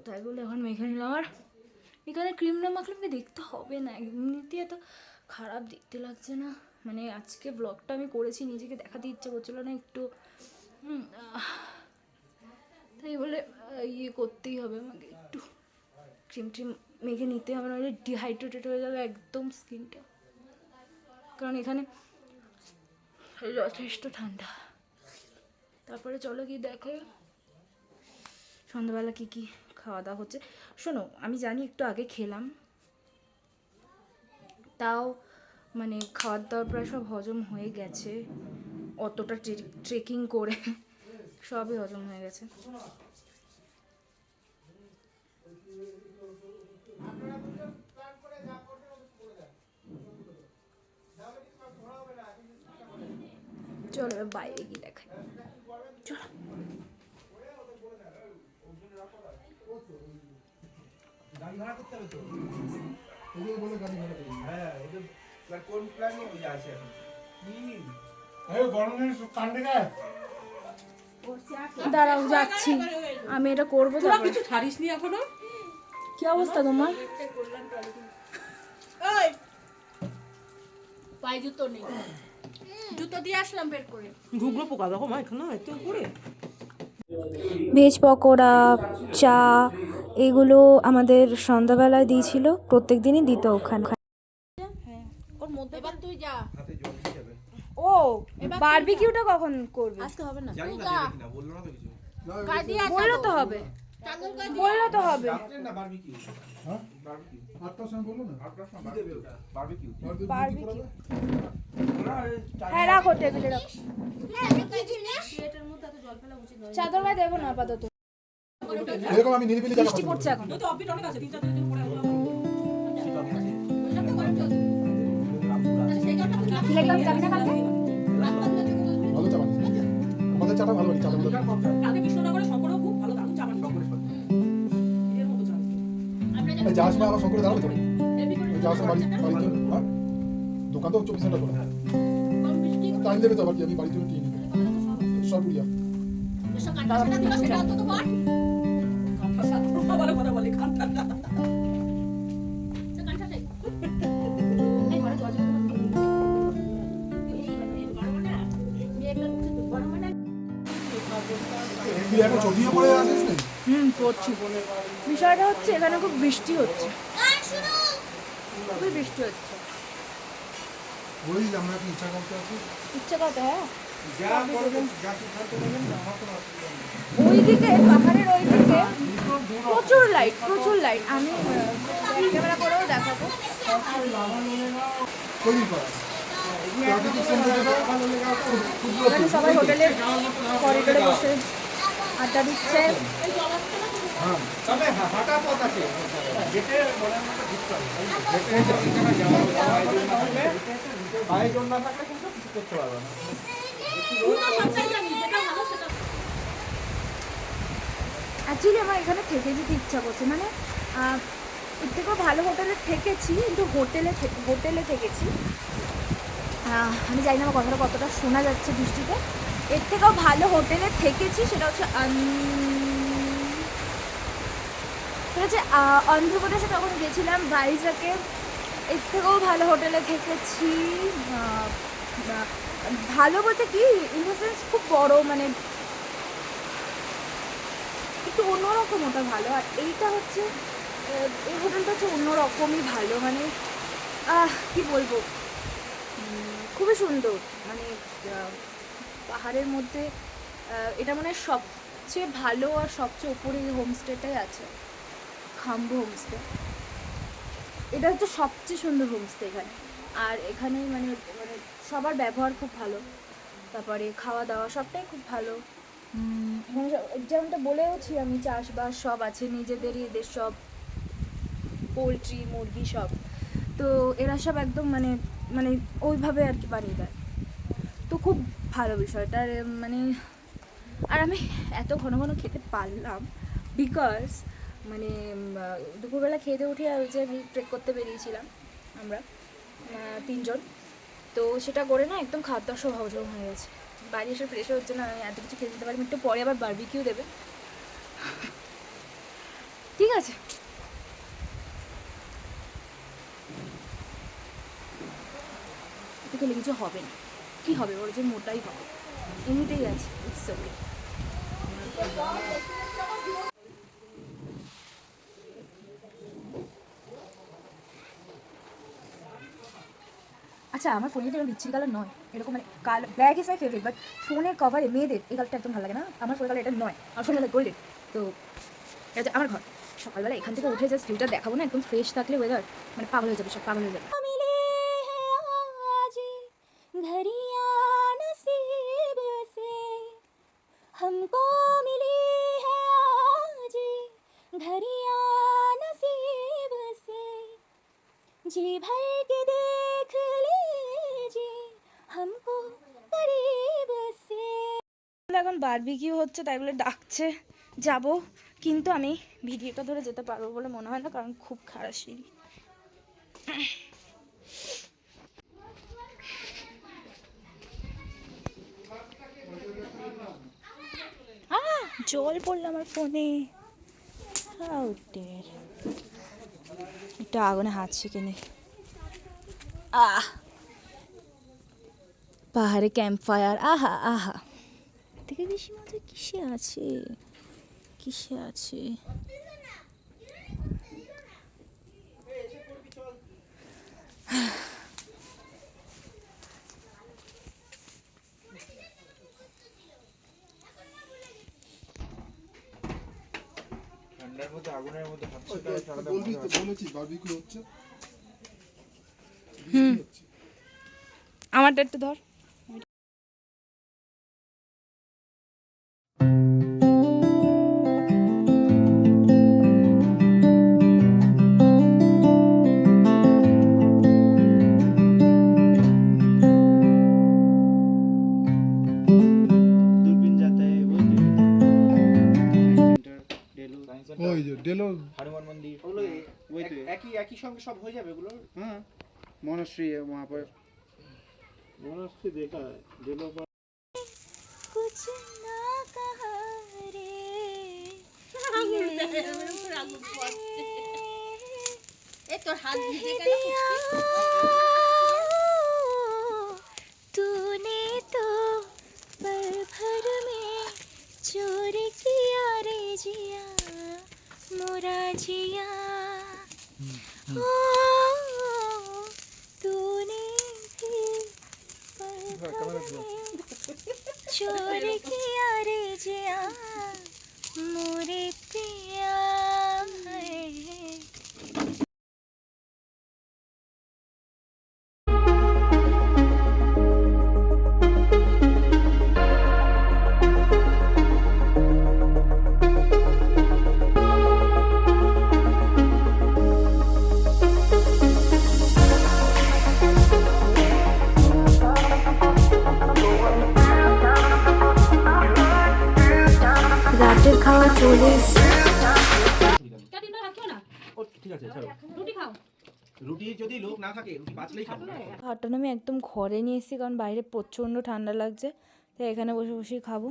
তাই বলে এখন মেখে নিলাম। আর এখানে ক্রিম না মাখলে আমাকে দেখতে হবে না, এমনিতেই এত খারাপ দেখতে লাগছে না। মানে আজকে ব্লগটা আমি করেছি, নিজেকে দেখাতে ইচ্ছে করছিল না একটু, তাই বলে ইয়ে করতেই হবে আমাকে, একটু ক্রিম ট্রিম মেখে নিতে হবে, না ডিহাইড্রেটেড হয়ে যাবে একদম স্কিনটা, কারণ এখানে যথেষ্ট ঠান্ডা। তারপরে চলো কি দেখো সন্ধ্যাবেলা কী কী খাওয়া দাওয়া হচ্ছে। শোনো, আমি জানি একটু আগে খেলাম, তাও মানে খাওয়ার দাওয়ার প্রায় সব হজম হয়ে গেছে, অতটা ট্রেকিং করে সবই হজম হয়ে গেছে। চলো বাইরে গিয়ে দেখাই, চলো। গাড়ি ভাড়া করতে হবে তো। ওদের বলে গাড়ি ভাড়া করবি। হ্যাঁ, ওদের কোন প্ল্যানে ওই আছে এখন? গরমের কাণ্ডে গায়ে দাঁড়াও যাচ্ছি, আমি এটা করবো। তোরা কিছু ছাড়িসনি এখনো? কি অবস্থা তোমার? ওই পায়ে জুতো নেই, জুতো দিয়ে আসলাম বের করে। ঘুগলো পোকা দেখো মা এখানে একটু করে। ভেজ পকোড়া, চা, এগুলো আমাদের সন্ধ্যাবেলায় দিয়েছিল, প্রত্যেক দিনই দিত ওখানে। ওর মধ্যে এবার তুই যা, হাতে জল দিয়ে যাবে। ও বারবিকিউটা কখন করবে? আসতে হবে না, জানি তুই না যা, দেবে কিনা, বললো না তো কিছু। কাজে আসা বললো তো হবে, চাদর কাজ বললো তো হবে। রাত্রে না বারবিকিউ? হ্যাঁ বারবিকিউ 8টার সময় বললো না। 8টার সময় দেবে ওটা বারবিকিউ। বারবিকিউ, ওরা চার হ্যাঁ রাখো, টেবিলে রাখো। হ্যাঁ কি জিনিস এটার মধ্যে এত জল ফেলা উচিত নয়। চাদর গায়ে দেবো না আপাতত, এরকম আমি নিরিবিলি জায়গা বৃষ্টি পছন্দ পড়ছে করি। এখন। তো অফিস অনেক আছে, 3-4 দিন পরে আসলাম। সিলেক্ট করতে যাবি না কালকে? ভালো চা বানিয়েছে। আমাদের চাটা ভালো বানিয়েছে, চাটা ভালো। কালকে কৃষ্ণনগরে শঙ্করও খুব ভালো দারুণ চা বানায়। এর মতো চা। এই যাওয়ার সময় আমার শঙ্করে দাঁড়াবে তো। ওই যাওয়ার সময় বাড়ির জন্য, হ্যাঁ? দোকান তো 24 ঘন্টা খোলা। টাইম দেবে তো আবার কি, আমি বাড়ির জন্য টিয়ে নিবো। সব উড়িয়া। সেটা অন্তত বল, ভালো কথা বলে খান। তুই একটা চটিয়ে পরে আসিস নি? পড়ছি। বিষয়টা হচ্ছে এখানে খুব বৃষ্টি হচ্ছে, খুবই বৃষ্টি হচ্ছে। ওই যে আমরা কি ইচ্ছা করতে আছি ইচ্ছে কথা, হ্যাঁ যা করবেন যা সিদ্ধান্ত নেবেন না আমার কোনো অসুবিধা নেই। ওইদিকে পাহাড়ের ওইদিকে প্রচুর লাইট, প্রচুর লাইট। আমি ক্যামেরা করেও দেখাবো। তৈরি করা প্রাকৃতিক সৌন্দর্যটা এখানে সবাই হোটেলের করিডোরে বসে আড্ডা দিচ্ছে। তবে হাঁটা পথ আছে, যেতে বলার মতো ঢুকতে হবে। যেতে যাওয়া আয়োজন না থাকলে কিন্তু কিছু করতে পারবে না। অ্যাকচুয়ালি আমার এখানে থেকে যেতে ইচ্ছা করছে, মানে এর থেকেও ভালো হোটেলে থেকেছি, কিন্তু হোটেলে থেকেছি। আমি জানি না আমার কথাটা কতটা শোনা যাচ্ছে বৃষ্টিতে। এর থেকেও ভালো হোটেলে থেকেছি, সেটা হচ্ছে অন্ধ্রপ্রদেশে যখন গেছিলাম ভাইজাকে, এর থেকেও ভালো হোটেলে থেকেছি। ভালো বলতে কি, ইন দ্য সেন্স খুব বড়, মানে একটু অন্যরকম, ওটা ভালো। আর এইটা হচ্ছে এই হোটেলটা হচ্ছে অন্যরকমই ভালো, মানে কি বলবো, খুবই সুন্দর। মানে পাহাড়ের মধ্যে এটা মানে সবচেয়ে ভালো আর সবচেয়ে উপরে হোমস্টেটাই আছে, খাম্বু হোমস্টে। এটা হচ্ছে সবচেয়ে সুন্দর হোমস্টে এখানে। আর এখানে মানে মানে সবার ব্যবহার খুব ভালো, তারপরে খাওয়া দাওয়া সবটাই খুব ভালো। এখানে যেমনটা বলেওছি আমি, চাষবাস সব আছে, নিজেদেরই এদের সব পোলট্রি মুরগি সব। তো এরা সব একদম মানে মানে ওইভাবে আর কি বানিয়ে দেয়। তো খুব ভালো বিষয়টা। আর মানে আর আমি এত ঘন ঘন খেতে পারলাম বিকজ মানে দুপুরবেলা খেতে উঠে আর যে আমি ট্রেক করতে বেরিয়েছিলাম আমরা 3 জন। তো সেটা করে না একদম খাদ্য সব হজম হয়ে গেছে। বাড়ি এসে ফ্রেশ হচ্ছে না, আমি এত কিছু খেতে দিতে পারি। একটু পরে আবার বারবিকিউ দেবে, ঠিক আছে। খেলে কিছু হবে না, কি হবে, ওর যে মোটাই হবে, এমনিতেই আছে, ইটস ওকে। আচ্ছা, আমার ফোনে তো বিচ্ছিরি কালার নয়, এরকম মানে colour black is my favourite, but ফোনের কভারে মেয়েদের এই কালারটা একদম ভালো লাগে না। আমার ফোনের কালার এটা নয়, আমার ফোনের কালার গোল্ডেন। তো এটা হচ্ছে আমার ঘর। সকালবেলা এখান থেকে উঠে জাস্ট ভিউটা দেখাবো না, একদম ফ্রেশ থাকলে ওয়েদার মানে পাগল হয়ে যাবে, সব পাগল হয়ে যাবে। हमको मिली है आज घड़ियां नसीब से, जी भर के देख लीजिए हमको करीब से। এখন বারবিকিউ হচ্ছে, তাই বলে ডাকছে যাব, কিন্তু আমি ভিডিওটা ধরে যেতে পারবো বলে মনে হয় না, কারণ খুব খারাপ সিঁড়ি। জল পড়লো আমার ফোনে, একটু আগুনে হাত শিখে নি। পাহাড়ে ক্যাম্প ফায়ার, আহা আহা, থেকে বেশি মজা কিসে আছে, কিসে আছে। ঠান্ডার মধ্যে আগুনের মধ্যে হাত বলবি তো, বলেছি বারবিকিউ হচ্ছে। আমারটা একটু ধর। दूरबीन जाता है वो सेंटर डेलो साइंस ওই যে ডেলো हनुमान मंदिर ওগুলো একই সঙ্গে সব হয়ে যাবে এগুলো। হ্যাঁ, মনশ্রী वहाँ पर মনশ্রী দেখা है डेलो पर कुछ ना कहा रे तूने तो पल भर में चोरी की जिया मोरा जिया ओ तूने भी पल में चोर किया रे जिया मोरे पिया है। রাতের খাওয়া চলে এসছে। ও ঠিক আছে ছাড়ো রুটি যদি লোক না থাকে রুটি বাঁচলেই খাবো। ভাতটা আমি একদম ঘরে নিয়ে এসেছি কারণ বাইরে প্রচণ্ড ঠান্ডা লাগছে, তাই এখানে বসে বসেই খাবো।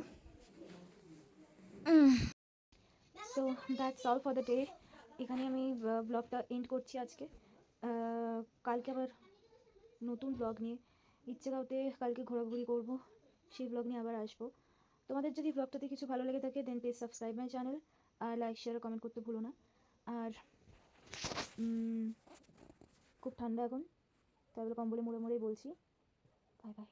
So that's all for the day. এখানে আমি ব্লগটা এন্ড করছি আজকে। কালকে আবার নতুন ব্লগ নিয়ে ইচ্ছেগাঁওতে কালকে ঘোরাঘুরি করব, সেই ব্লগ নিয়ে আবার আসবো। তোমাদের যদি ব্লগটাতে কিছু ভালো লেগে থাকে then please subscribe my channel, আর লাইক শেয়ার কমেন্ট করতে ভুলো না। আর খুব ঠান্ডা এখন, তাই বলে কম্বলে মুড়ে মুড়েই বলছি বাই বাই।